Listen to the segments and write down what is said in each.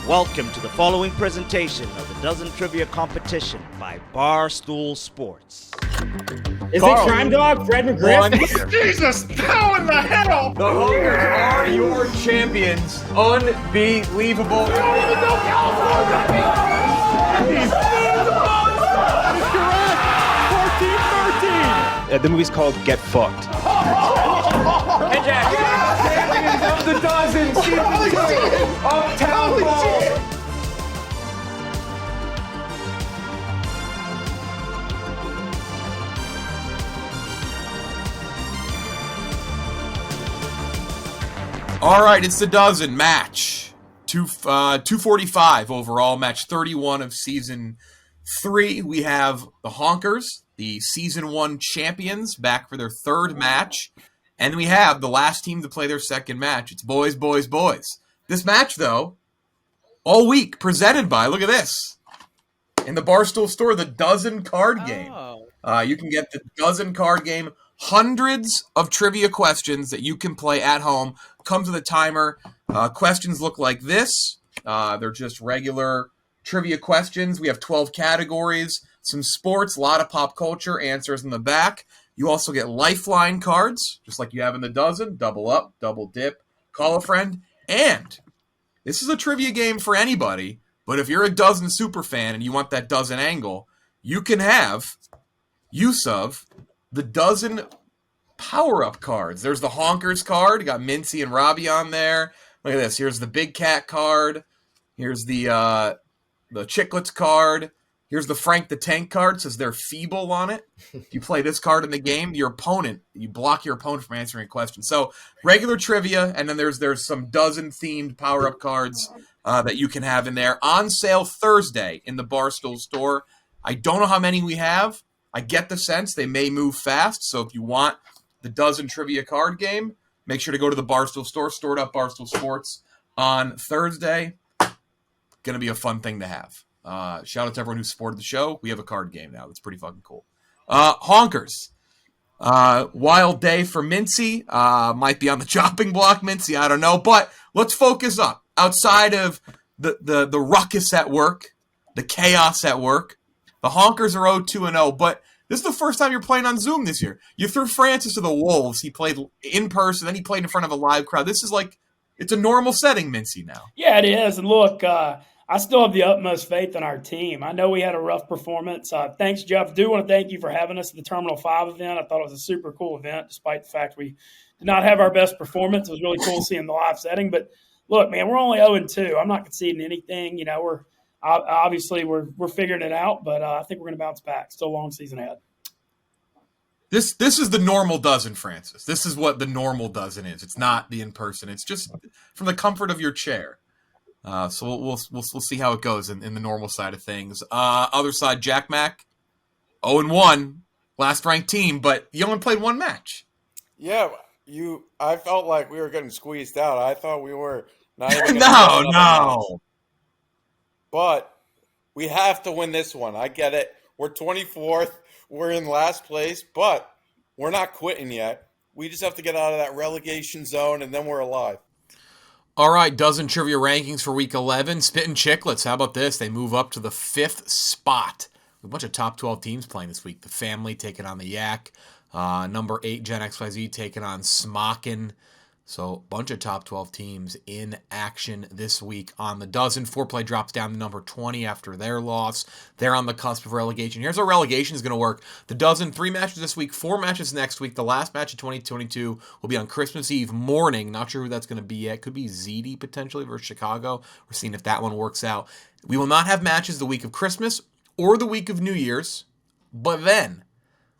Welcome to the following presentation of the Dozen Trivia Competition by Barstool Sports. Is it Crime Dog, Fred McGriff? Jesus, how in the hell? The Honkers are your champions. Unbelievable. I don't even know California. Correct. 14-13. The movie's called Get Fucked. Hey, Jack. Champions of the Dozen, season 2, Uptown Ball. All right, it's the Dozen match. 245 overall, match 31 of season 3. We have the Honkers, the season 1 champions, back for their third match. And we have the last team to play their second match. It's Boiz Boyz. This match, though, all week, presented by, look at this, in the Barstool store, the Dozen card game. You can get the Dozen card game, hundreds of trivia questions that you can play at home. Comes with a timer. Questions look like this. They're just regular trivia questions. We have 12 categories, some sports, a lot of pop culture, answers in the back. You also get lifeline cards, just like you have in the Dozen. Double up, double dip, call a friend. And this is a trivia game for anybody, but if you're a Dozen super fan and you want that Dozen angle, you can have use of the Dozen power-up cards. There's the Honkers card. You got Mintzy and Robbie on there. Look at this. Here's the Big Cat card. Here's the Chicklets card. Here's the Frank the Tank card. It says they're feeble on it. If you play this card in the game, you block your opponent from answering a question. So regular trivia, and then there's some Dozen-themed power-up cards that you can have in there. On sale Thursday in the Barstool store. I don't know how many we have. I get the sense they may move fast. So if you want the Dozen trivia card game, make sure to go to the Barstool store, stored up Barstool Sports on Thursday. Going to be a fun thing to have. Shout out to everyone who supported the show. We have a card game now. That's pretty fucking cool. Honkers. Wild day for Mintzy. Might be on the chopping block, Mintzy. I don't know. But let's focus up. Outside of the ruckus at work, the chaos at work, the Honkers are 0-2-0. But this is the first time you're playing on Zoom this year. You threw Francis to the Wolves. He played in person. Then he played in front of a live crowd. This is like, it's a normal setting, Mintzy, now. Yeah, it is. And look, I still have the utmost faith in our team. I know we had a rough performance. Thanks, Jeff. I do want to thank you for having us at the Terminal 5 event. I thought it was a super cool event, despite the fact we did not have our best performance. It was really cool seeing the live setting. But look, man, we're only 0-2. I'm not conceding anything. You know, we're figuring it out, but I think we're going to bounce back. Still a long season ahead. This is the normal Dozen, Francis. This is what the normal Dozen is. It's not the in-person. It's just from the comfort of your chair. So we'll see how it goes in the normal side of things. Other side, JackMac, 0-1, last ranked team, but you only played one match. Yeah, I felt like we were getting squeezed out. I thought we were not even No. But we have to win this one. I get it. We're 24th. We're in last place, but we're not quitting yet. We just have to get out of that relegation zone, and then we're alive. All right, Dozen trivia rankings for Week 11. Spittin' Chicklets, how about this? They move up to the 5th spot. A bunch of top 12 teams playing this week. The Family taking on the Yak. Number 8, Gen XYZ taking on Smockin'. So a bunch of top 12 teams in action this week on the Dozen. 4Play drops down to number 20 after their loss. They're on the cusp of relegation. Here's how relegation is going to work. The Dozen, 3 matches this week, 4 matches next week. The last match of 2022 will be on Christmas Eve morning. Not sure who that's going to be yet. Could be ZD potentially versus Chicago. We're seeing if that one works out. We will not have matches the week of Christmas or the week of New Year's. But then,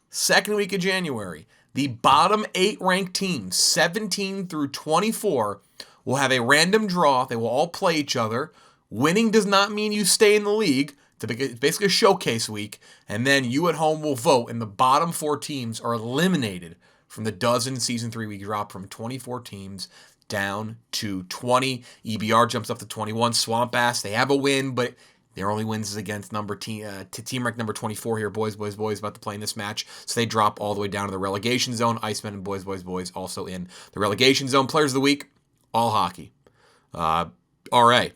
second week of January, the bottom 8 ranked teams, 17 through 24, will have a random draw. They will all play each other. Winning does not mean you stay in the league. It's basically a showcase week. And then you at home will vote, and the bottom 4 teams are eliminated from the Dozen Season 3. We drop from 24 teams down to 20. EBR jumps up to 21. Swamp Ass, they have a win, but their only wins is against team ranked number 24 here. Boiz Boyz about to play in this match. So they drop all the way down to the relegation zone. Iceman and Boiz Boyz also in the relegation zone. Players of the week, all hockey. RA.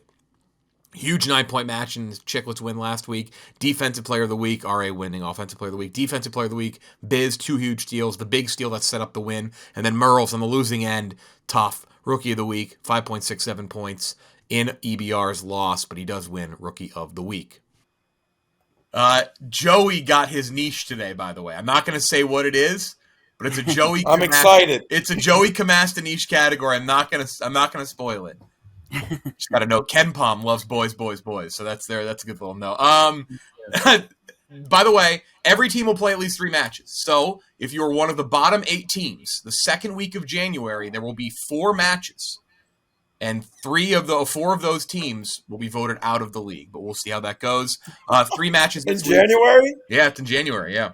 Huge 9-point match in Chicklets win last week. Defensive player of the week, RA winning. Offensive player of the week. Defensive player of the week, Biz, 2 huge steals. The big steal that set up the win. And then Merles on the losing end, tough. Rookie of the week, 5.67 points in EBR's loss, but he does win Rookie of the Week. Joey got his niche today, by the way. I'm not going to say what it is, but it's a Joey. I'm excited. It's a Joey Camasta niche category. I'm not gonna spoil it. Just got to know Ken Palm loves Boiz Boyz. So that's a good little note. By the way, every team will play at least 3 matches. So if you're one of the bottom 8 teams, the second week of January, there will be 4 matches. And 4 of those teams will be voted out of the league. But we'll see how that goes. 3 matches In this week. January? Yeah, it's in January, yeah.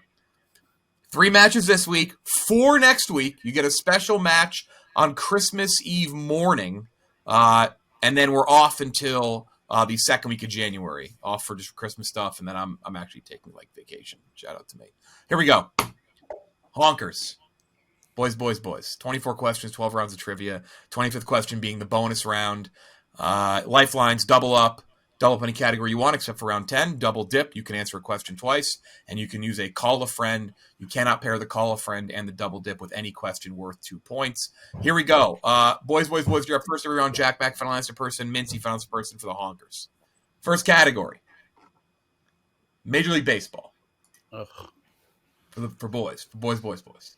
3 matches this week, 4 next week. You get a special match on Christmas Eve morning. And then we're off until the second week of January, off for just Christmas stuff, and then I'm actually taking vacation. Shout out to me. Here we go. Honkers. Boiz. 24 questions, 12 rounds of trivia. 25th question being the bonus round. Lifelines, double up any category you want except for round 10. Double dip, you can answer a question twice, and you can use a call a friend. You cannot pair the call a friend and the double dip with any question worth 2 points. Here we go. Boiz, you're up first every round. JackMac, final answer person. Mintzy, final answer person for the Honkers. First category. Major League Baseball. Ugh. For boys. For Boiz.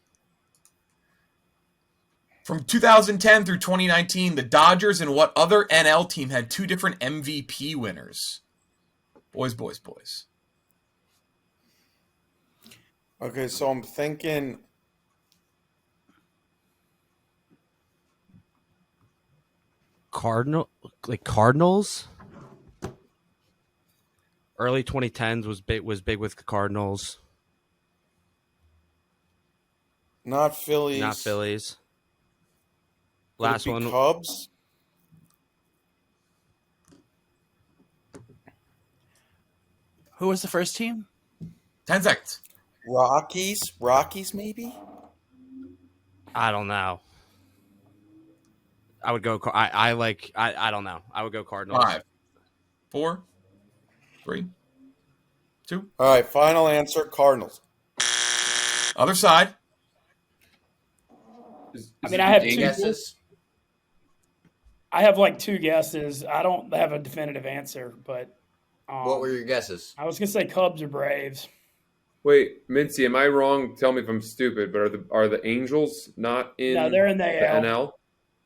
From 2010 through 2019, the Dodgers and what other NL team had 2 different MVP winners? Boiz. Okay, so I'm thinking Cardinals. Early 2010s was big with the Cardinals. not Phillies. Not Phillies. Could it Last be one. Cubs. Who was the first team? 10 seconds. Rockies maybe? I don't know. I would go. I don't know. I would go Cardinals. 5, 4, 3, 2. All right, final answer, Cardinals. Other side. I mean, I have Any 2 guesses? I have 2 guesses. I don't have a definitive answer, but What were your guesses? I was gonna say Cubs or Braves. Wait, Mintzy, am I wrong? Tell me if I'm stupid, but are the Angels not in No, they're in the AL. NL?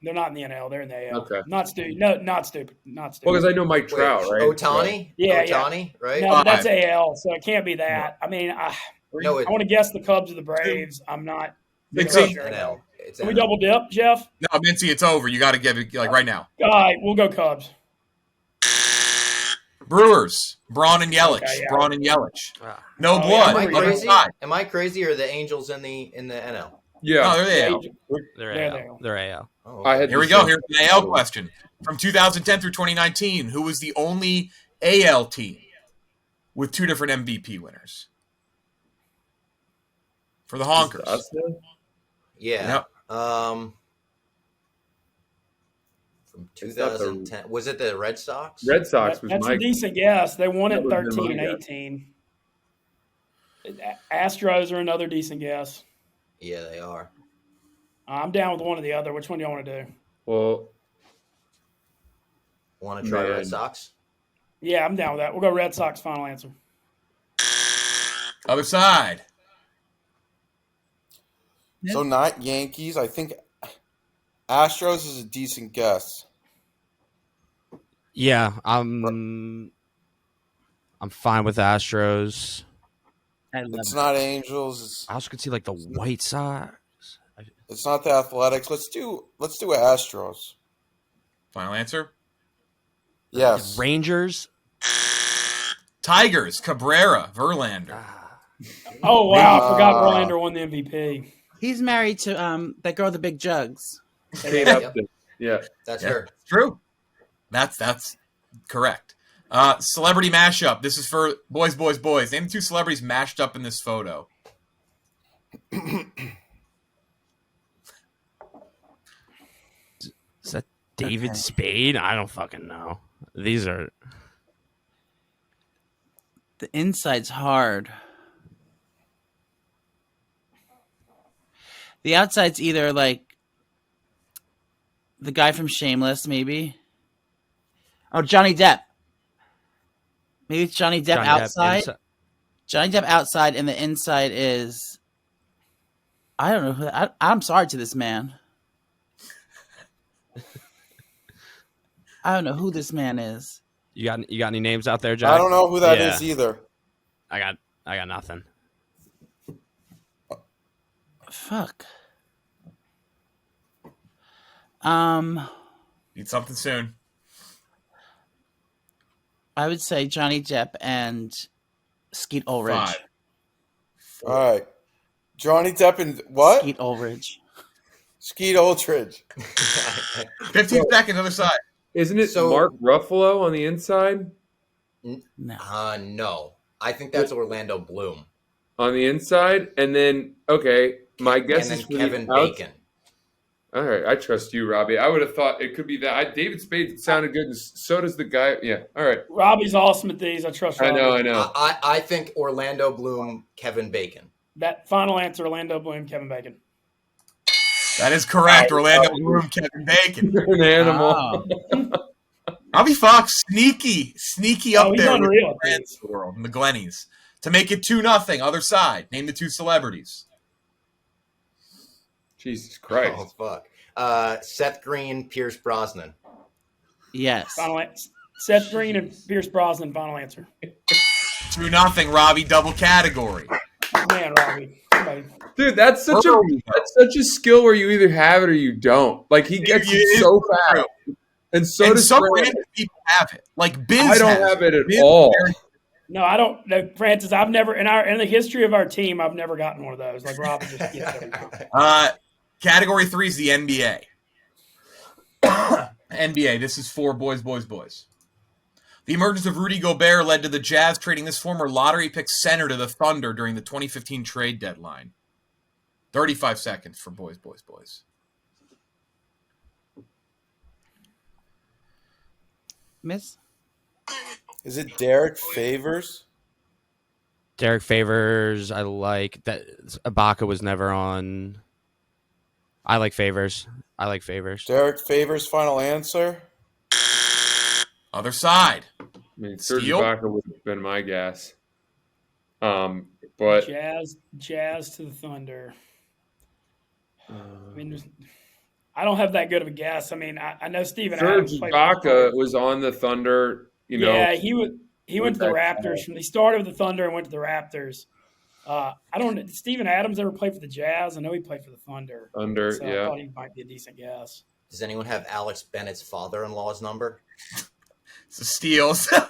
They're not in the NL. They're in the AL. Okay. Not stupid. No, not stupid. Not stupid. Well, because I know Mike Trout, right? Otani? Yeah, Otani, right? No, but that's AL, so it can't be that. I mean, I No, want to guess the Cubs or the Braves. I'm not Mintzy? sure. NL. It's Can we NL. double dip, Jeff? No, Mintzy, it's over. You got to give it right now. All right, we'll go Cubs. Brewers. Braun and Yelich. Okay, yeah. Braun and Yelich. Ah. No Oh, blood. Am I Other crazy? side. Am I crazy, or are the Angels in the NL? Yeah. No, they're the AL. They're They're AL. AL. They're AL. Oh, I had Here we the go. same- Here's an AL question. From 2010 through 2019, who was the only AL team with 2 different MVP winners? For the Honkers. Us then? yeah. Yep. From It's not the- 2010. Was it the Red Sox? Red Sox was That's my a decent guess. They won That it would've been 13 and my guess. 18. Astros are another decent guess. Yeah, they are. I'm down with one or the other. Which one do you want to do? Well, Want to try Man. Red Sox? Yeah, I'm down with that. We'll go Red Sox. Final answer. Other side. So not Yankees. I think Astros is a decent guess. Yeah, I'm fine with Astros. I love It's not Angels. I also could see the White Sox. It's not the Athletics. Let's do Astros. Final answer. Yes. Rangers. Tigers. Cabrera. Verlander. Oh wow, I forgot Verlander won the MVP. He's married to that girl with the big jugs. Kate Upton. Yeah. That's Yeah, her. true. That's correct. Celebrity mashup. This is for Boiz. Name the 2 celebrities mashed up in this photo. Is that David Spade? I don't fucking know. These are The inside's hard. The outside's either like the guy from Shameless, maybe. Oh, Johnny Depp. Maybe it's Johnny Depp Johnny outside. Depp Johnny Depp outside, and the inside is. I don't know. I'm sorry to this man. I don't know who this man is. You got any names out there, Jack? I don't know who that is either. I got nothing. Fuck. Need something soon. I would say Johnny Depp and Skeet Ulrich. 5. All right. Johnny Depp and what? Skeet Ulrich. Skeet Ulrich. 15 seconds, other side. Isn't it So- Mark Ruffalo on the inside? No. No. I think that's Orlando Bloom. On the inside, and then my guess And is then for Kevin the outs- Bacon. All right, I trust you, Robbie. I would have thought it could be that. David Spade sounded good, and so does the guy. Yeah, all right. Robbie's awesome at these. I trust Robbie. I know. I think Orlando Bloom, Kevin Bacon. That final answer, Orlando Bloom, Kevin Bacon. That is correct. Orlando Bloom, Kevin Bacon. An animal. Robbie Fox, sneaky up he's there unreal. with the Grants of the world and the Glennies to make it 2-0. Other side. Name the two celebrities. Jesus Christ. Oh, fuck. Seth Green, Pierce Brosnan. Yes. Final answer. Seth Green and Pierce Brosnan, final answer. 2-0. Robbie, double category. Man, Robbie. Somebody. Dude, that's such a skill where you either have it or you don't. Like he gets it so fast. And so And does some Grant. random people have it. Like Biz I don't has have it at Biz all. No, I don't. No, Francis, I've never in the history of our team, I've never gotten one of those. Like Robbie just gets every time. Category 3 is the NBA. NBA. This is for Boiz. The emergence of Rudy Gobert led to the Jazz trading this former lottery pick center to the Thunder during the 2015 trade deadline. 35 seconds for Boiz. Miss? Is it Derek Favors? Derek Favors. I like that. Ibaka was never on. I like Favors. Derek Favors, final answer? Other side. I mean, Serge Steele? Ibaka would have been my guess. But Jazz to the Thunder. I mean, I don't have that good of a guess. I mean, I know Steven Serge Adams played Ibaka was on the Thunder. Yeah, he went to the Raptors from the start of the Thunder and went to the Raptors. I don't. Did Steven Adams ever play for the Jazz? I know he played for the Thunder. So I thought he might be a decent guess. Does anyone have Alex Bennett's father-in-law's number? It's a steal. It's a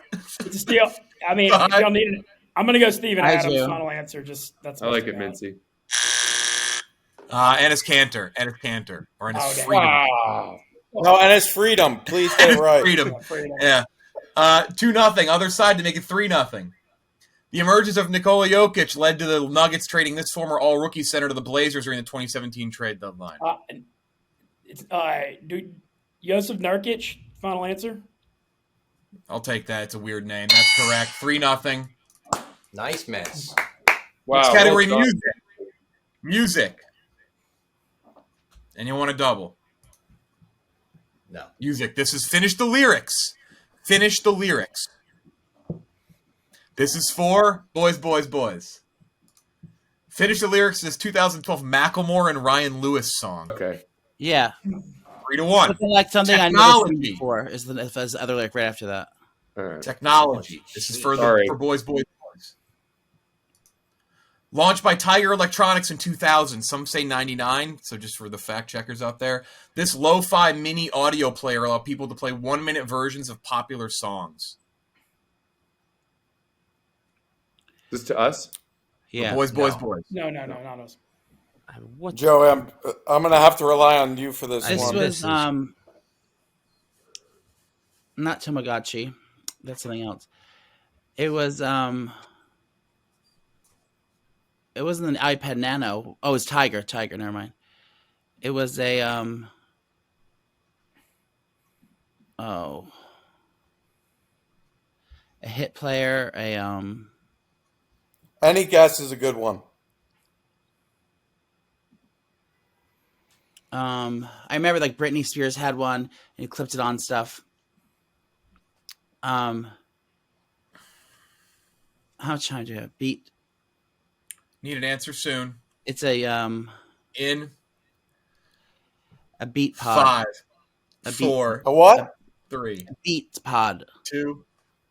steal. I mean, if y'all need it, I'm going to go Steven Adams. Final answer. Just that's. I like it, Mintzy. Ennis Cantor. Or Ennis Freedom. Wow. No, and it's Freedom. Please get it right. Freedom. Yeah. 2-0. Other side to make it 3-0. The emergence of Nikola Jokic led to the Nuggets trading this former all-rookie center to the Blazers during the 2017 trade deadline. Joseph Nurkic. Final answer. I'll take that. It's a weird name. That's correct. 3-0. Nice miss. Wow. Next category, well done. music. And you want to double? No. Music. This is Finish the Lyrics. This is for Boiz. Finish the Lyrics is 2012 Macklemore and Ryan Lewis song. Okay. Yeah. 3-1. Looking like something I never seen before is the other lyric right after that. All right. Technology. This is for Boiz. Launched by Tiger Electronics in 2000. Some say 99, so just for the fact checkers out there. This lo-fi mini audio player allowed people to play 1-minute versions of popular songs. This to us? Yeah. Boiz. No, not us. Joey, I'm going to have to rely on you for this This one. was not Tamagotchi. That's something else. It was it wasn't an iPad Nano. Oh, it was Tiger. Never mind. It was a a hit player, Any guess is a good one. I remember like Britney Spears had one and he clipped it on stuff. How much time do you have? Beat. Need an answer soon. It's a In beat pod. 5, 4, A what? 3, A beat pod. 2.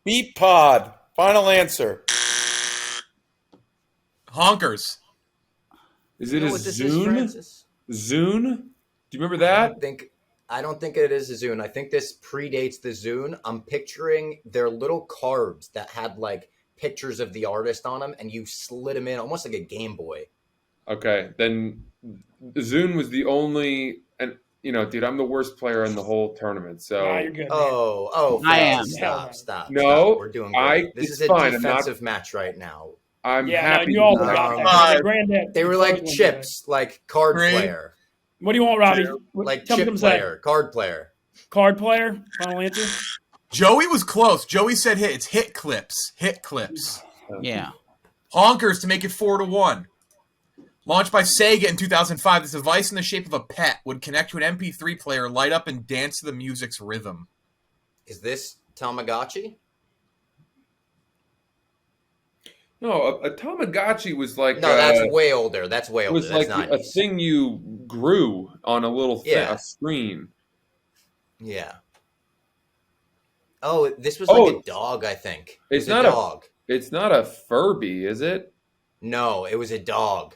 Beat pod. Final answer. Honkers. Is You it know a what this is, Zune? Francis? Zune? Do you remember that? I don't think it is a Zune. I think this predates the Zune. I'm picturing their little cards that had like pictures of the artist on them, and you slid them in almost like a Game Boy. Okay, then Zune was the only, and dude, I'm the worst player in the whole tournament. So Nah, you're good. Man. Oh, I am. Stop, stop. No, We're doing great. This it's is a fine. I'm not- defensive match right now. I'm Yeah, happy. no, you all to- forgot that. Five. The granddad- They were the like close one, chips, like card 3. player, What do you want, Robbie? like Tell me chip what to say. player, card player. Card player. Final answer. Joey was close. Joey said hit. It's hit clips. Hit clips. Yeah. Honkers to make it 4-1. Launched by Sega in 2005, this device in the shape of a pet would connect to an MP3 player, light up, and dance to the music's rhythm. Is this Tamagotchi? No, a Tamagotchi was like No, that's way older. That's way it older. was That's like 90s. a thing you grew on a little Yeah. a screen. Yeah. Oh, this was like a dog, I think. It It's was not a dog. It's not a Furby, is it? No, it was a dog.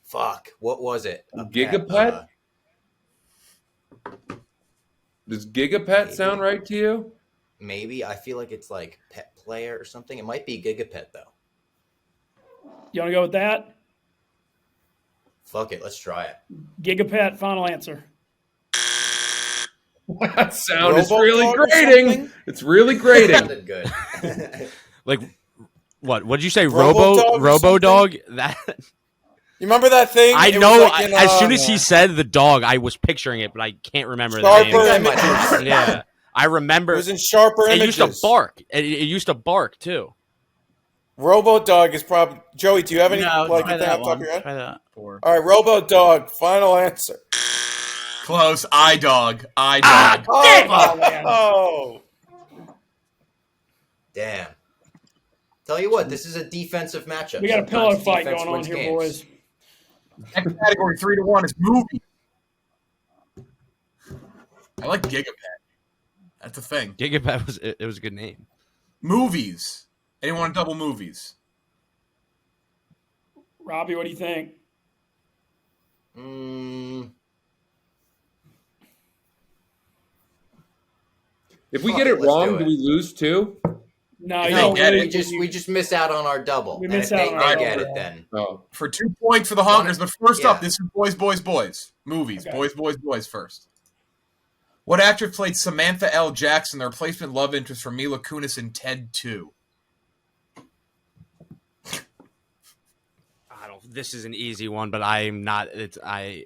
Fuck. What was it? A Gigapet? Does Gigapet Maybe. sound right to you? Maybe. I feel like it's like Pet Player or something. It might be Gigapet, though. You want to go with that? Fuck it. Let's try it. Gigapet. Final answer. That sound is Robodog really or grating. something? It's really grating. Sounded good. Like, what? What'd you say? Robodog or Robodog? That You remember that thing? I It was know. like in, As soon as he said the dog, I was picturing it, but I can't remember the Sharper name. Images. Yeah, I remember. It was in Sharper It Images. used to bark. It used to bark too. Robodog is probably Joey. Do you have any No, like try anything that off the top one. of your head? Try that. Four. All right, Robodog. Final answer. Close. iDog. iDog. Oh, Damn. Tell you what, this is a defensive matchup. We got a pillow Sometimes fight defense going on wins here, games. boys. Next category 3-1 is movie. I like Gigapet. That's a thing. Gigapet was it was a good name. Movies. Anyone want double movies? Robbie, what do you think? If we Fuck get it, it let's wrong, do do it. we lose too? No, you No, don't get really. it. We just miss out on our double. We And miss if out they, on our they get double. it, then Oh, For 2 points for the Honkers, but first Yeah. up, this is Boiz Boyz. Movies. Okay. Boiz Boyz first. What actress played Samantha L. Jackson, the replacement love interest for Mila Kunis in Ted 2? I don't. This is an easy one, but I'm not. I've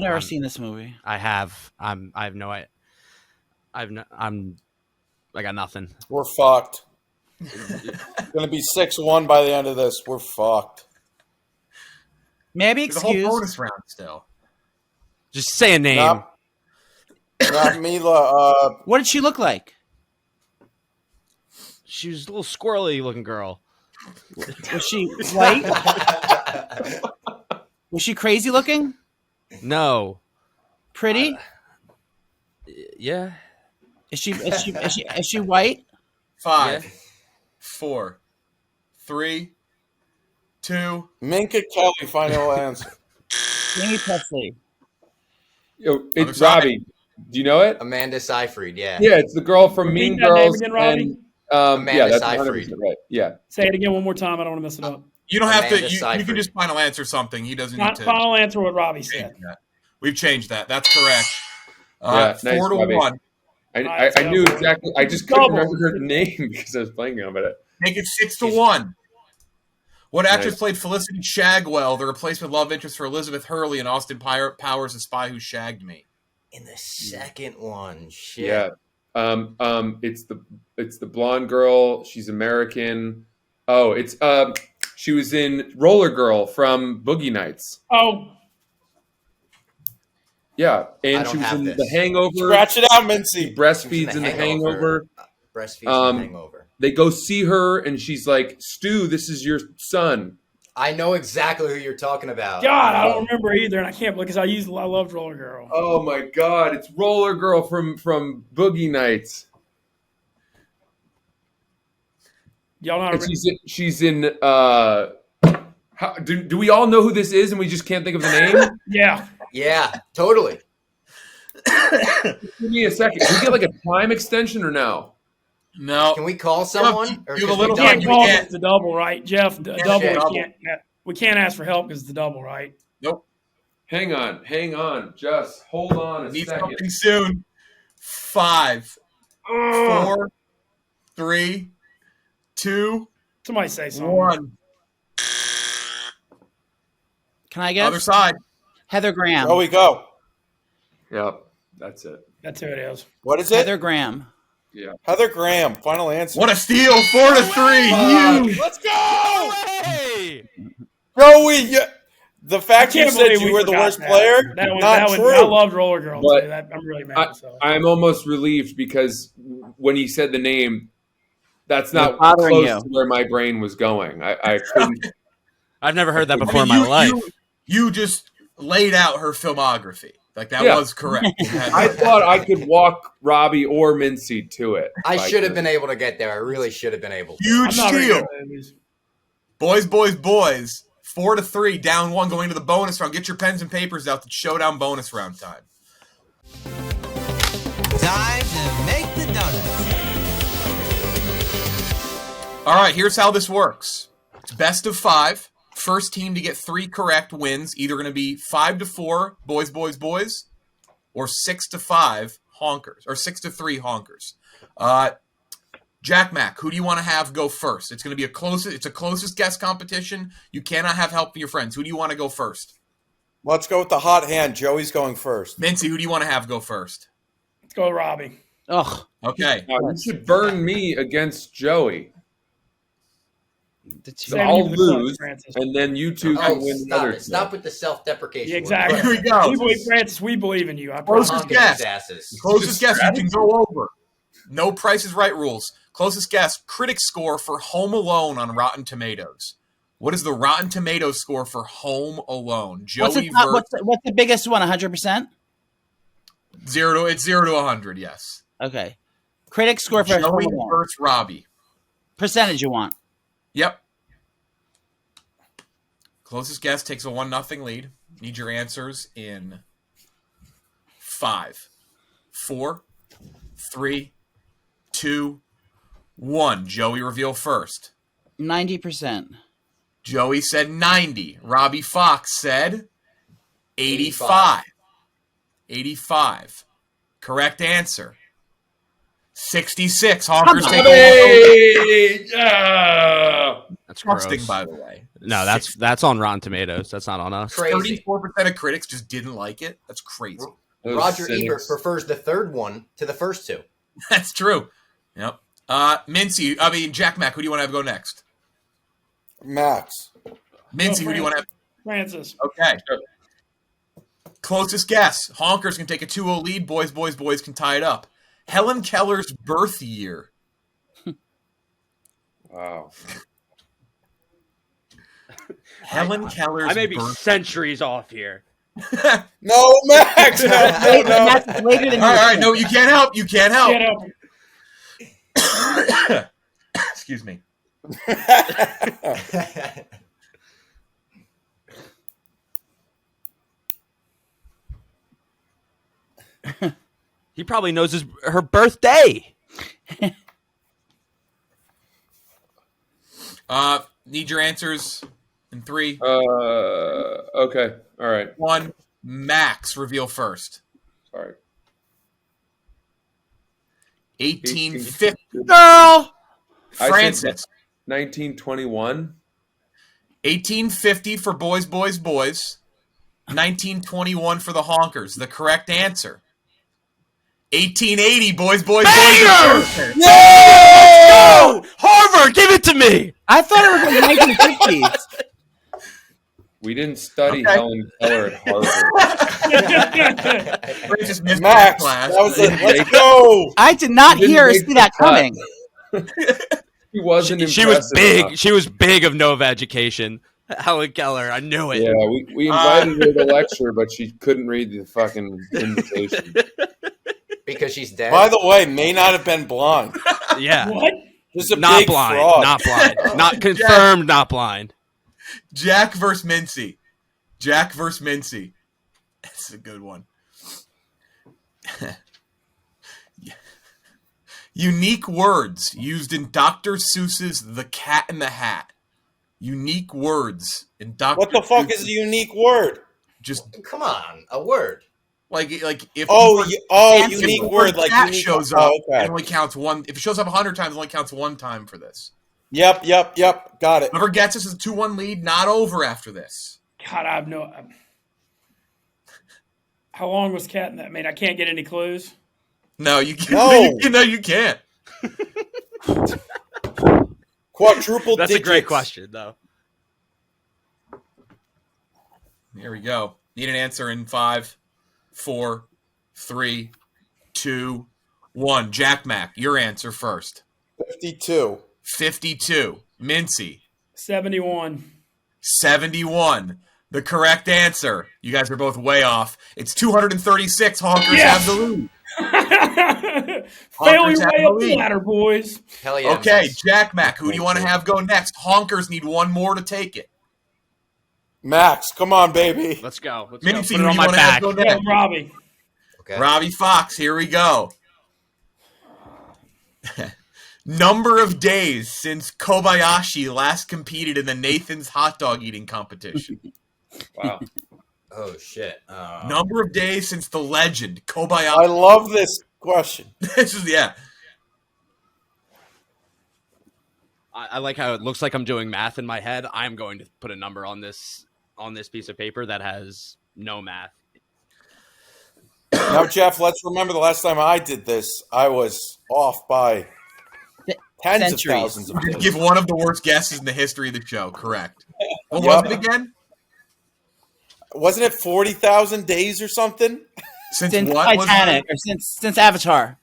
never seen this movie. I have. I have no. I got nothing. we're fucked. Going to be 6-1 by the end of this. We're fucked. May I be There's a whole excused? bonus round still. Just say a name. Not Mila. What did she look like? She was a little squirrely looking girl. Was she white? Was she crazy looking? No. Pretty? Yeah. Is she white? 5, Yeah. 4, 3, 2. Minka Kelly. Final answer. Jamie Presley. Yo, Other it's side. Robbie. Do you know it? Amanda Seyfried, yeah. Yeah, it's the girl from Repeat Mean that name Girls. again, Robbie. And, Amanda yeah, that's Seyfried. 100% right. Yeah. Say it again one more time. I don't want to mess it up. You don't have to. Amanda You Seyfried. can just final answer something. He doesn't need Not to. final answer what Robbie said. change that. We've changed that. That's correct. Yeah, nice, 4-1. Robbie. I knew exactly. I just couldn't remember her name because I was playing on it. Make it 6-1. What actress Nice. played Felicity Shagwell, the replacement love interest for Elizabeth Hurley in Austin Powers: The Spy Who Shagged Me? In the second one, shit. Yeah. It's the blonde girl. She's American. Oh, it's she was in Roller Girl from Boogie Nights. Oh, Yeah, I and don't she was have in this. The Hangover. Scratch it out, She Mintzy. breastfeeds in The Hangover. Breastfeeds in The Hangover. They go see her, and she's like, "Stu, this is your son." I know exactly who you're talking about. God, I don't remember either, and I can't because I loved Roller Girl. Oh my God, it's Roller Girl from Boogie Nights. Y'all know. And she's in. Do we all know who this is, and we just can't think of the name? Yeah. Yeah, totally. Give me a second. Can we get like a time extension or no? No. Can we call someone? Or do a because little we Can't you call can't. it it's the double, right, Jeff? The double. double. We can't ask for help because it's the double, right? Nope. Hang on. Just hold on a Need second. something soon. 5, 4, 3, 2, Somebody say something. 1. Can I guess? Other side. Heather Graham. There we go. Yep, that's it. That's who it is. What is it? Heather Graham. Yeah. Heather Graham. Final answer. What a steal. 4-3. Huge. Let's go! Hey! Joey, the I fact you can't said believe you we were the forgot worst that. player, That was, not that was, true. I loved Roller Girl But too. I'm really mad. So. I'm almost relieved because when he said the name, that's not It's bothering close you. to where my brain was going. I couldn't. I've never heard that before I in mean, my life. You just laid out her filmography. Like, that Yeah. was correct. I thought I could walk Robbie or Mintzy to it. I if should have could. been able to get there. I really should have been able to. Huge I'm not very steal. good at movies. Boiz, 4-3, down 1, going to the bonus round. Get your pens and papers out. The showdown bonus round time. Time to make the donuts. All right, here's how this works. It's best of 5. First team to get 3 correct wins. Either going to be 5-4, Boiz, or 6-5 Honkers, or 6-3 Honkers. JackMac, who do you want to have go first? It's going to be it's a closest guess competition. You cannot have help from your friends. Who do you want to go first? Let's go with the hot hand. Joey's going first. Mintzy, who do you want to have go first? Let's go, Robbie. Ugh. Okay. Now, you should burn me against Joey. Saving I'll you for the clutch, lose, Francis. and then you two Oh, can win the stop other it. two. Stop with the self-deprecation. Yeah, exactly. Here we go. We believe, Francis. We believe in you. I Closest promise. Honking guess. these asses. Closest guess. You can go over. No Price is Right rules. Closest guess. Critic score for Home Alone on Rotten Tomatoes. What is the Rotten Tomatoes score for Home Alone? What's Joey what's the biggest one? 100%? 0 to 100. Yes. Okay. Critic score for Joey Home Alone. versus Robbie. Percentage you want. Yep. Closest guess takes a 1-0 lead. Need your answers in 5, 4, 3, 2, 1. Joey, reveal first. 90%. Joey said 90. Robbie Fox said 85. 85. Correct answer. 66. Honkers take a Yeah! That's frosting, gross. by the way. No, that's on Rotten Tomatoes. That's not on us. Crazy. 34% of critics just didn't like it. That's crazy. Roger Those Ebert cynics. prefers the third one to the first two. That's true. Yep. JackMac, who do you want to have go next? Max. Mintzy, who do you want to have? Francis. Okay. Closest guess. Honkers can take a 2-0 lead. Boiz can tie it up. Helen Keller's birth year. Wow. Helen Keller's I may be birth centuries off here. No, Max. No. That's later than All right. No, you can't help. You can't help. Get up. Excuse me. He probably knows her birthday. Need your answers in 3, Okay. All right. 1. Max, reveal first. Sorry. 1850. Girl! I said Francis. 1921. 1850 for Boiz. 1921 for the Honkers. The correct answer. 1880, Boiz Boyz. Banger! Boyz. Go! Harvard, give it to me. I thought it was the 1950s. We didn't study Okay. Helen Keller at Harvard. We just missed Max, class. that was it. Let's go. I did not Didn't hear or make see the that cut. coming. He wasn't. She was impressive big. enough. She was big of Nova education. Helen Keller, I knew it. Yeah, we invited her to lecture, but she couldn't read the fucking invitation. Because she's dead. By the way, may not have been blind. Yeah. What? Just a Not big blind. fraud. Not blind. Not confirmed. Not blind. Jack versus Mintzy. Jack versus Mintzy. That's a good one. Unique words used in Dr. Seuss's The Cat in the Hat. Unique words in Dr. What the fuck is a unique word? Just Come on, a word. like if unique if the word, like cat unique shows oh, up, okay. it only counts one. If it shows up 100 times, it only counts one time for this. Yep. Got it. Whoever gets this is a 2-1 lead, not over after this. God, I have no. How long was Cat in that? I mean, I can't get any clues. No, you can't. No. No, you can't. Quadruple That's a digits. great question, though. Here we go. Need an answer in 5, 4, 3, 2, 1. JackMac, your answer first. 52. 52. Mintzy, 71. 71. The correct answer. You guys are both way off. It's 236. Honkers Yes! have the lead. Fail Honkers your have way the up the lead. ladder, boys. Hell yeah. Okay, Max. JackMac, who do you want to have go next? Honkers need one more to take it. Max, come on, baby. Let's go. Let's Mintzy, go. Put who it do on you my want to have back. go Yeah, next? Robbie. Okay. Robbie Fox, here we go. Number of days since Kobayashi last competed in the Nathan's hot dog eating competition. Wow. Oh shit. Number of days since the legend I Kobayashi. love this question. This is yeah. I like how it looks like I'm doing math in my head. I'm going to put a number on this piece of paper that has no math. Now, Jeff, let's remember the last time I did this, I was off by tens Centuries. of thousands of days. Give one of the worst guesses in the history of the show. Correct. What Yep. was it again? Wasn't it 40,000 days or something? Since Since what Titanic, or since Avatar.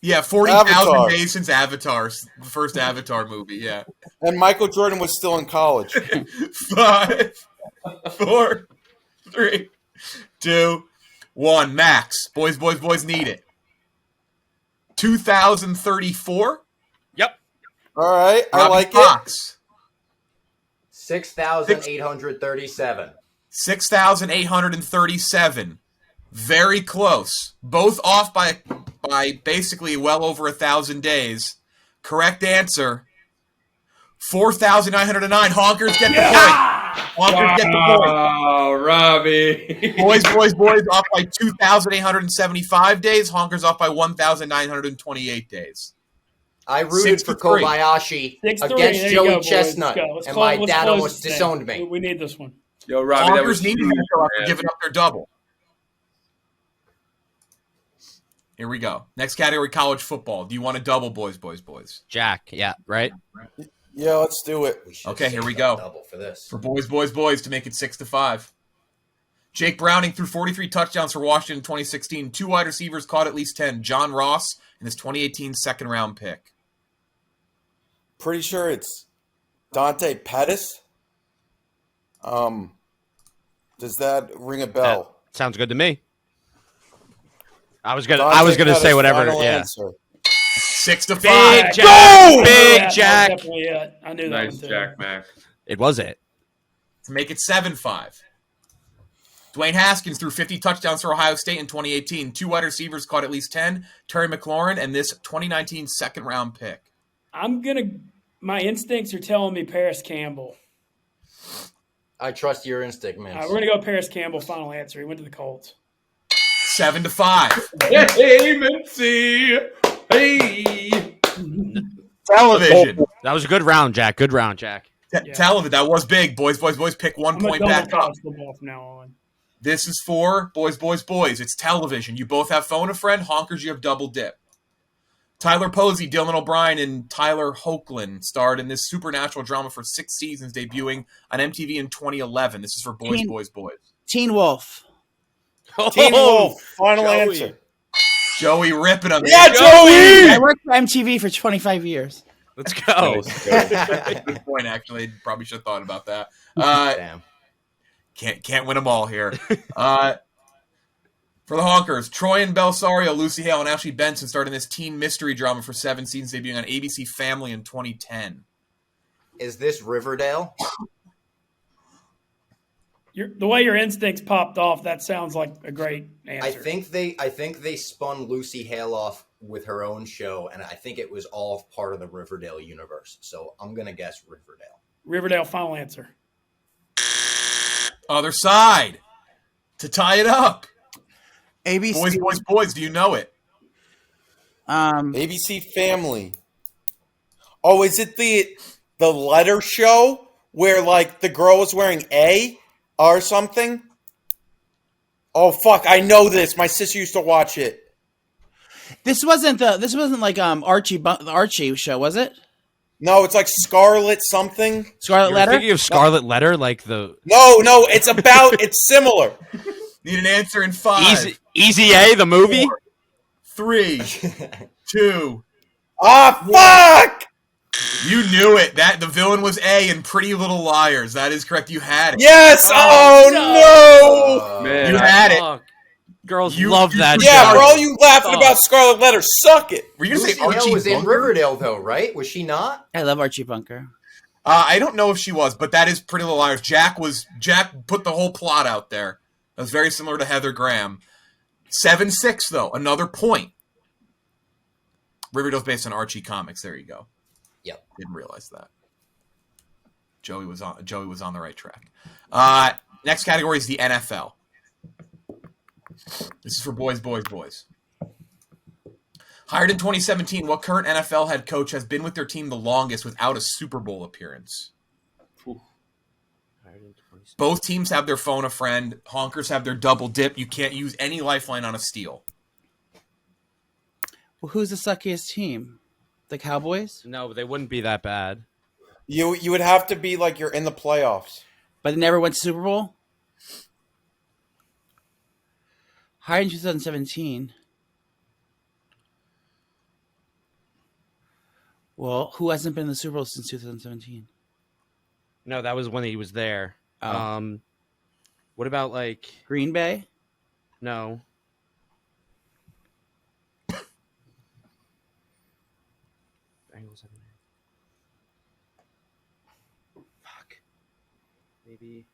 Yeah, 40,000 Avatar. days since Avatar, the first Avatar movie. Yeah. And Michael Jordan was still in college. 5, 4, 3, 2, 1. Max. Boys need it. 2034. Yep. All right, I Robbie like it. Fox. 6,837. 6,837. Very close. Both off by basically well over 1,000 days. Correct answer. 4,909. Honkers get the point. Honkers get the point. Oh, Robbie. Boiz off by 2,875 days. Honkers off by 1,928 days. I rooted for 63. Kobayashi 6-3. against There you Joey go, boys. Chestnut, Let's go. Let's and close- my let's dad close almost this disowned thing. me. We need this one. Yo, Robbie, that was Honkers need to huge, go after man. giving up their double. Here we go. Next category, college football. Do you want a double, boys? Jack. Yeah. Right. Yeah, let's do it. We should Okay, have here we saved go. that double for this. For boys to make it 6-5. Jake Browning threw 43 touchdowns for Washington in 2016. 2 wide receivers caught at least 10. John Ross and his 2018 second-round pick. Pretty sure it's Dante Pettis. Does that ring a bell? Sounds good to me. I was gonna Dante say Pettis, whatever. final Yeah. answer. 6-5. Big Jack. Go! Big That was Jack. definitely it. I knew that Nice, one too. JackMac. It was it. To make it 7-5. Dwayne Haskins threw 50 touchdowns for Ohio State in 2018. 2 wide receivers caught at least 10. Terry McLaurin and this 2019 second-round pick. My instincts are telling me Paris Campbell. I trust your instinct, man. All right, we're going to go Paris Campbell, final answer. He went to the Colts. 7-5. Hey, Mintzy. Hey. Television. That was a good round, Jack. Good round, Jack. Television. That was big. Boys pick 1 I'm going point to back double up. college football from now on. This is for Boiz Boyz. It's television. You both have Phone a Friend. Honkers, you have Double Dip. Tyler Posey, Dylan O'Brien, and Tyler Hoechlin starred in this supernatural drama for 6 seasons, debuting on MTV in 2011. This is for Boiz Boyz. Teen Wolf. Teen Wolf. Final Joey. answer. Joey ripping him. Yeah, Joey! I worked for MTV for 25 years. Let's go. Good point, actually. Probably should have thought about that. Damn. Can't win them all here. For the Honkers, Troy and Belsario, Lucy Hale, and Ashley Benson starred in this teen mystery drama for 7 seasons, debuting on ABC Family in 2010. Is this Riverdale? The way your instincts popped off, that sounds like a great answer. I think they spun Lucy Hale off with her own show, and I think it was all part of the Riverdale universe. So I'm gonna guess Riverdale. Riverdale, final answer. Other side. To tie it up. ABC. Boiz, do you know it? ABC Family. Oh, is it the letter show where like the girl was wearing A or something? Oh fuck, I know this. My sister used to watch it. This wasn't like the Archie show, was it? No, it's like Scarlet something. Scarlet You're Letter? thinking of Scarlet Letter, like the No, it's about it's similar. Need an answer in 5. Easy A, the movie. 4, 3, 2. Ah, fuck! You knew it. That the villain was A in Pretty Little Liars. That is correct. You had it. Yes! Oh, no! Man, You had it. Fuck. Girls You- love you- that. Yeah, show. for all you laughing Fuck. about Scarlet Letter, suck it. Were you going to Lucy say Archie Hale was in Bunker? Riverdale, though, right? Was she not? I love Archie Bunker. I don't know if she was, but that is Pretty Little Liars. Jack put the whole plot out there. That was very similar to Heather Graham. 7-6, though. Another point. Riverdale's based on Archie comics. There you go. Yep. Didn't realize that. Joey was on the right track. Next category is the NFL. This is for Boiz. Hired in 2017, what current NFL head coach has been with their team the longest without a Super Bowl appearance? Both teams have their phone a friend. Honkers have their double dip. You can't use any lifeline on a steal. Well, who's the suckiest team? The Cowboys? No, they wouldn't be that bad. You would have to be like you're in the playoffs. But they never went to Super Bowl? Hired in 2017. Well, who hasn't been in the Super Bowl since 2017? No, that was when he was there. Oh. What about like Green Bay? no? Bengals haven't been. Fuck. Maybe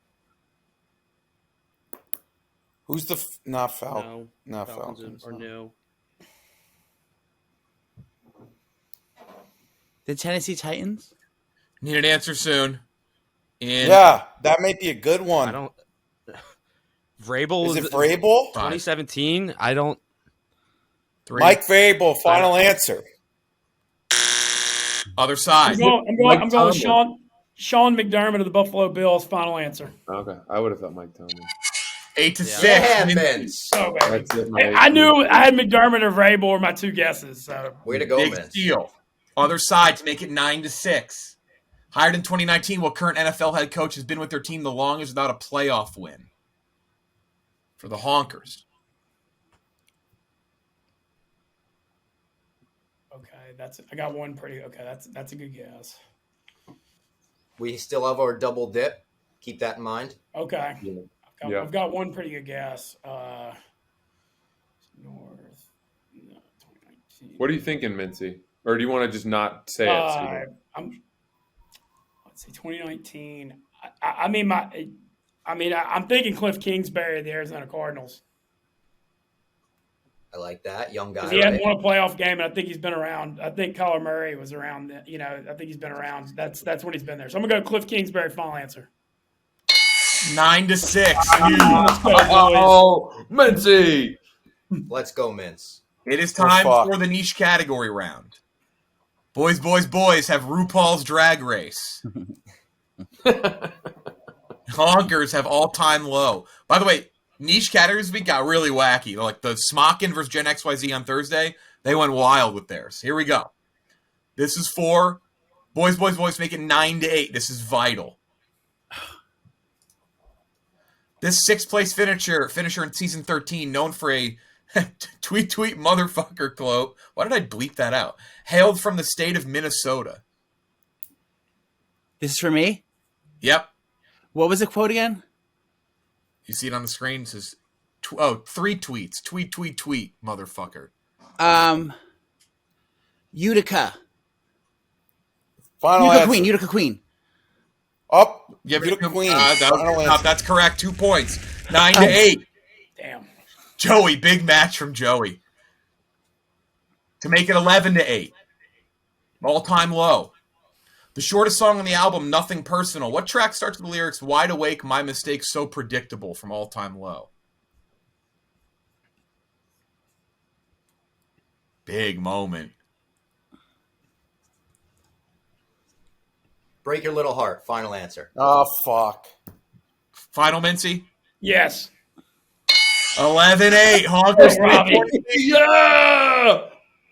Who's the not Falcon? no. Not Falcons Falcons. or no. The Tennessee Titans? Need an answer soon. Yeah, that might be a good one. I don't. Vrabel Is it Vrabel? 2017. I don't. 3. Mike Vrabel, final answer. Other side. I'm going with Sean McDermott of the Buffalo Bills. Final answer. Okay, I would have thought Mike Tomlin. 8-6. Yeah, Mintz. Vince. Oh, baby. That's it, Mike. I knew I had McDermott or Vrabel were my 2 guesses. So Way to go, Big Vince. steal. Other side to make it 9-6. Hired in 2019, what current NFL head coach has been with their team the longest without a playoff win? For the Honkers. okay, I got one pretty. Okay, that's a good guess. We still have our double dip. Keep that in mind. Okay, Yeah. I've got one pretty good guess. North. No, 2019. What are you thinking, Mintzy? Or do you want to just not say it? So you don't- Let's see, 2019. I'm thinking Cliff Kingsbury of the Arizona Cardinals. I like that. Young guy. He hadn't Right? won a playoff game, and I think he's been around. I think Kyler Murray was around. I think he's been around. That's when he's been there. So I'm gonna go Cliff Kingsbury. Final answer. 9-6. Oh, Mintzy! Let's go, Mince. It is time fuck. for the niche category round. Boiz have RuPaul's Drag Race. Honkers have all-time low. By the way, niche categories this week got really wacky. Like the Smockin versus Gen XYZ on Thursday, they went wild with theirs. Here we go. This is for Boiz Boyz make it 9-8. This is vital. This 6th place finisher in season 13, known for a tweet motherfucker quote. Why did I bleep that out? Hailed from the state of Minnesota. This is for me? Yep. What was the quote again? You see it on the screen? It says, 3 tweets. Tweet, motherfucker. Utica. Final Utica answer. Queen. Utica Queen. Up. Give Utica Queen. That's correct. 2 points. 9-8. Damn. Joey, big match from Joey. To make it 11-8. All-time low. The shortest song on the album, Nothing Personal. What track starts with the lyrics, Wide Awake, My Mistake, So Predictable, from All-Time Low? Big moment. Break Your Little Heart. Final answer. Oh, fuck. Final, Mintzy? Yes. 11-8. Honkers. Robbie. Yeah!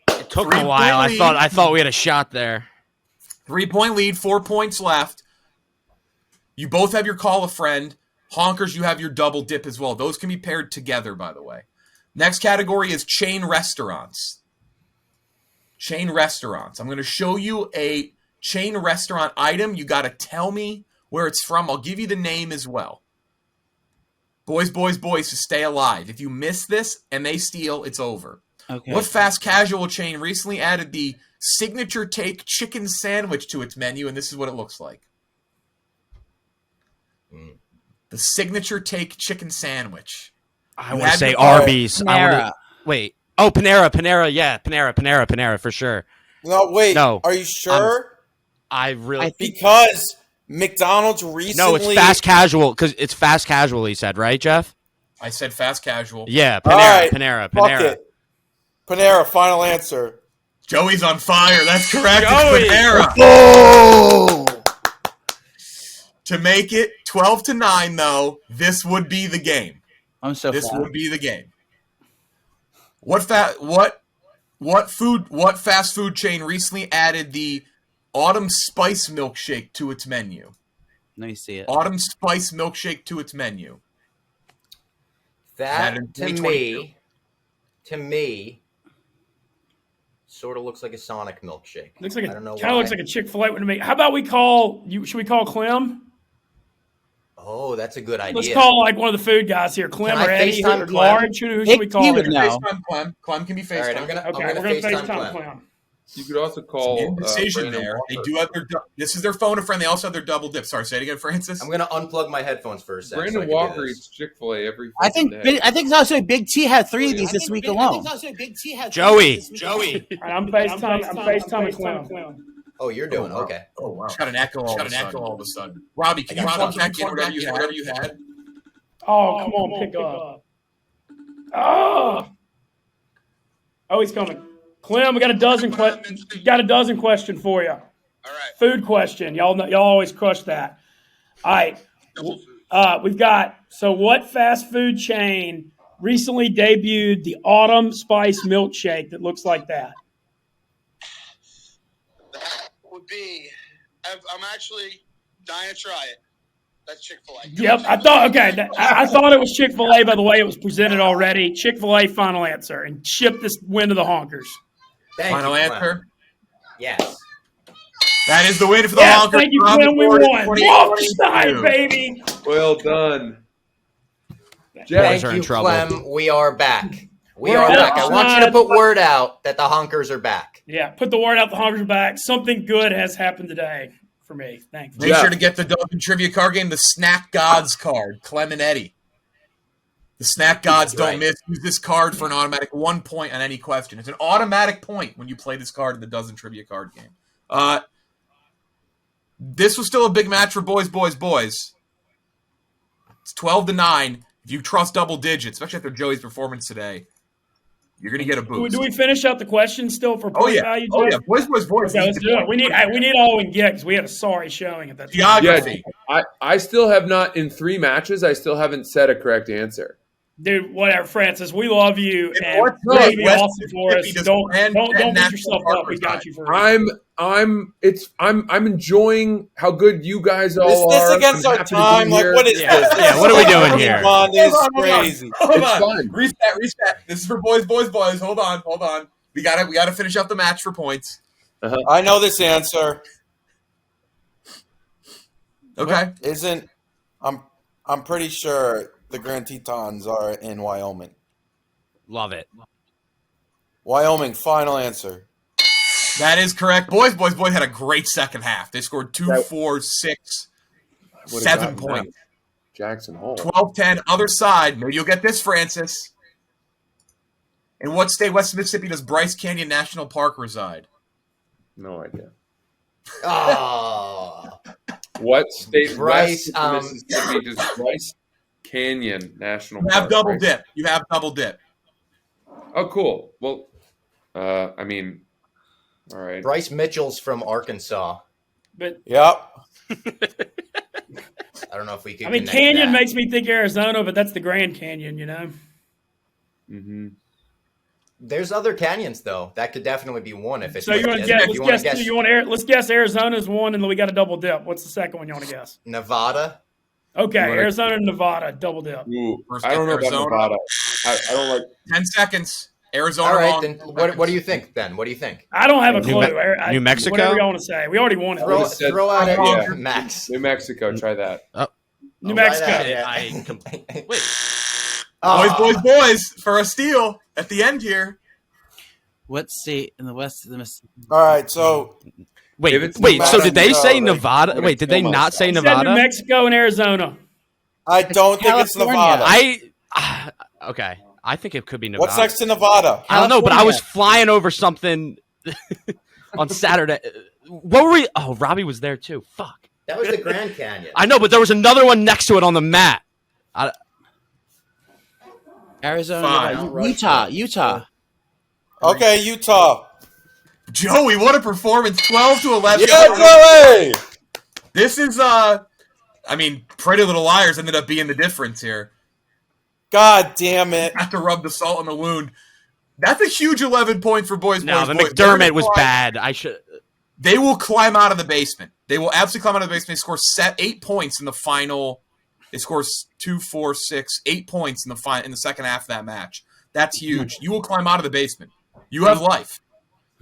It took a 3-point while. lead. I thought we had a shot there. 3-point lead, 4 points left. You both have your Call a Friend. Honkers, you have your double dip as well. Those can be paired together, by the way. Next category is chain restaurants. Chain restaurants. I'm going to show you a chain restaurant item. You got to tell me where it's from. I'll give you the name as well. Boiz Boyz to stay alive. If you miss this and they steal, it's over. Okay. What fast casual chain recently added the signature take chicken sandwich to its menu, and this is what it looks like? The signature take chicken sandwich. I want to say Arby's. Panera. Wait. Oh, Panera. Yeah, Panera for sure. No, wait. No. Are you sure? I really Because McDonald's recently... No, it's fast casual because it's fast casual. He said, right, Jeff? I said fast casual. Yeah, All right, Panera. Fuck it. Panera, final answer. Joey's on fire. That's correct. Joey. It's Panera. Oh! To make it 12-9, though, this would be the game. I'm so This fat. would be the game. What fast food chain recently added the Autumn Spice milkshake to its menu? Let me see it. Autumn Spice milkshake to its menu. That, in to 2022. me, sort of looks like a Sonic milkshake. Looks like I don't know kind of why. looks like a Chick-fil-A one to me. How about we call you? Should we call Clem? Oh, that's a good idea. Let's call like one of the food guys here, Clem Can or I Eddie FaceTime or Clem? Large. Who should we call? He would here? know. FaceTime Clem. Clem can be FaceTime. All right, I'm gonna Okay, we're gonna FaceTime Clem. You could also call Indecision Brandon there. They Walker. do have their. This is their phone a friend. They also have their double dip. Sorry, say it again, Francis. I'm gonna unplug my headphones for a second. Brandon so I can do Walker this. eats Chick-fil-A every I think day. it's also Big T had 3 of these this week alone. Joey. All right, I'm FaceTiming Clem. Oh, you're doing okay. Oh wow! It's got an echo. All of a sudden. Robbie, can you plug back in whatever you had? Oh, come on, pick up. Oh, he's coming. Clem, we got a dozen question for you. All right. Food question. Y'all always crush that. All right. We've got, so what fast food chain recently debuted the Autumn Spice milkshake that looks like that? That would be, I'm actually dying to try it. That's Chick-fil-A. Yep, I thought it was Chick-fil-A by the way it was presented already. Chick-fil-A final answer and ship this win to the Honkers. Final answer. Yes. That is the win for the Yes, Honkers. thank you, Clem. We won. Wolfstein, baby. Well done. Thank are in you, trouble. Clem. We are back. We We're are back. I want you to outside. put word out that the Honkers are back. Yeah, put the word out the Honkers are back. Something good has happened today for me. Thanks. Make sure to get the Duncan Trivia card game, the Snack Gods card, Clem and Eddie. The Snack Gods don't miss. Use this card for an automatic 1 point on any question. It's an automatic point when you play this card in the Dozen Trivia card game. This was still a big match for Boiz Boyz. It's 12-9. If you trust double digits, especially after Joey's performance today, you're going to get a boost. Do we finish out the questions still for point value? Oh, yeah. Jeff? Boiz. Okay, let's do it. We need all we can get because we had a sorry showing at that time. Geography. I still have not, in 3 matches, I still haven't said a correct answer. Dude, whatever, Francis. We love you, If and what's you're gonna good, be West awesome for us. Mississippi Don't does beat National yourself up. We Parker got side. you for a reason. I'm enjoying how good you guys all Is this are. against I'm our happy to be time? Like, here. what is Yeah, this? yeah, what are we doing here? Come on, this is Hold on. crazy. Hold It's on. fun. Reset. This is for Boiz Boyz. Hold on. We gotta finish up the match for points. I know this answer. Okay. I'm pretty sure the Grand Tetons are in Wyoming. Love it. Wyoming, final answer. That is correct. Boiz Boyz had a great second half. They scored 2, 4, 6, Would've 7 gotten points. Jackson Hole. 12-10. Other side. Maybe you'll get this, Francis. In what state, West Mississippi, does Bryce Canyon National Park reside? No idea. Oh. What state Bryce, west of Mississippi does Bryce Canyon National You Park? have double right? dip. You have double dip. Oh, cool. Well, I mean, all right. Bryce Mitchell's from Arkansas. But Yep. I don't know if we could. I mean, connect Canyon that. makes me think Arizona, but that's the Grand Canyon, you know. Mm-hmm. There's other canyons though. That could definitely be one if it's. So you want to guess? Let's guess Arizona's one, and then we got a double dip. What's the second one you want to guess? Nevada. Okay, You wanna- Arizona and Nevada, double dip. Ooh, First I don't know Arizona. about Nevada. I don't like. 10 seconds. Arizona. All right, wrong. then what do you think? Then what do you think? I don't have a New clue. Me- New Mexico? Whatever you want to say. We already won it. Throw, said- throw out yeah. Max. New Mexico, try that. New Oh, Mexico. right out. Wait. Boiz for a steal at the end here. What state in the west of the Mississippi? All right, so If it's Wait. So did they Nevada, say no, Nevada? like, Wait, did they almost. not say He said New Nevada? Mexico and Arizona. I don't think it's California. Nevada. Okay. I think it could be Nevada. What's next to Nevada? I don't know, but I was California. flying over something on Saturday. What were we? Oh, Robbie was there too. Fuck. That was the Grand Canyon. I know, but there was another one next to it on the map. Arizona, Five. Nevada, Utah. Okay, Utah. Joey, what a performance. 12-11. Yeah, Joey! This is Pretty Little Liars ended up being the difference here. God damn it. Have to rub the salt in the wound. That's a huge 11 points for Boiz No, Boyz. the Boys. They're McDermott gonna was climb- bad. I should. They will climb out of the basement. They will absolutely climb out of the basement. They score 8 points in the final. They score 2, 4, 6, 8 points in the second half of that match. That's huge. You will climb out of the basement. You have life.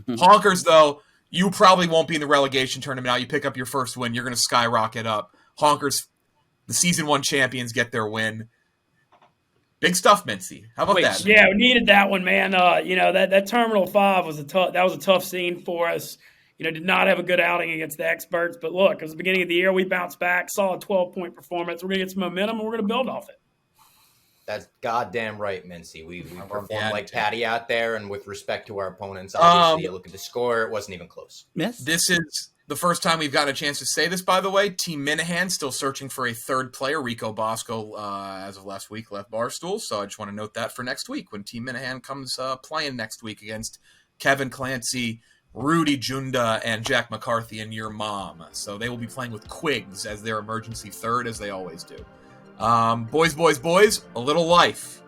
Honkers, though, you probably won't be in the relegation tournament now. You pick up your first win, you're going to skyrocket up. Honkers, the season 1 champions, get their win. Big stuff, Mintzy. How about that? Yeah, we needed that one, man. That Terminal 5 was a tough scene for us. Did not have a good outing against the experts. But look, it was the beginning of the year. We bounced back, saw a 12-point performance. We're going to get some momentum, and we're going to build off it. That's goddamn right, Mintzy. We performed Yeah. like Patty out there, and with respect to our opponents, obviously, you look at the score, it wasn't even close. Yes. This is the first time we've gotten a chance to say this, by the way. Team Minahan still searching for a third player. Rico Bosco, as of last week, left Barstool. So I just want to note that for next week when Team Minahan comes playing next week against Kevin Clancy, Rudy Junda, and Jack McCarthy and your mom. So they will be playing with Quigs as their emergency third, as they always do. Boiz, a little life.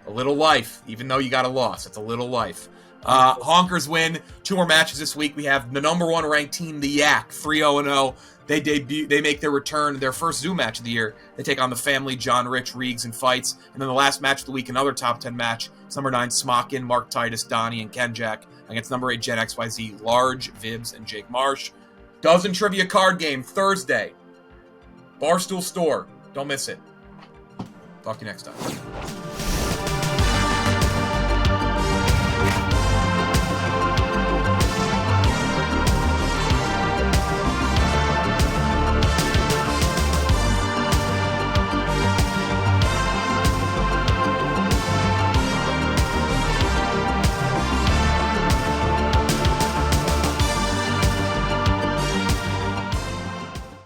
A little life, even though you got a loss. It's a little life. Honkers win 2 more matches this week. We have the number 1 ranked team, the Yak, 3-0-0. They make their return, their first Zoom match of the year. They take on the family, John Rich, Reegs, and Fights. And then the last match of the week, another top 10 match. It's number 9, Smockin, Mark Titus, Donnie, and Ken Jack against number 8, Gen XYZ, Large, Vibs, and Jake Marsh. Dozen trivia card game Thursday. Barstool Store. Don't miss it. Talk to you next time.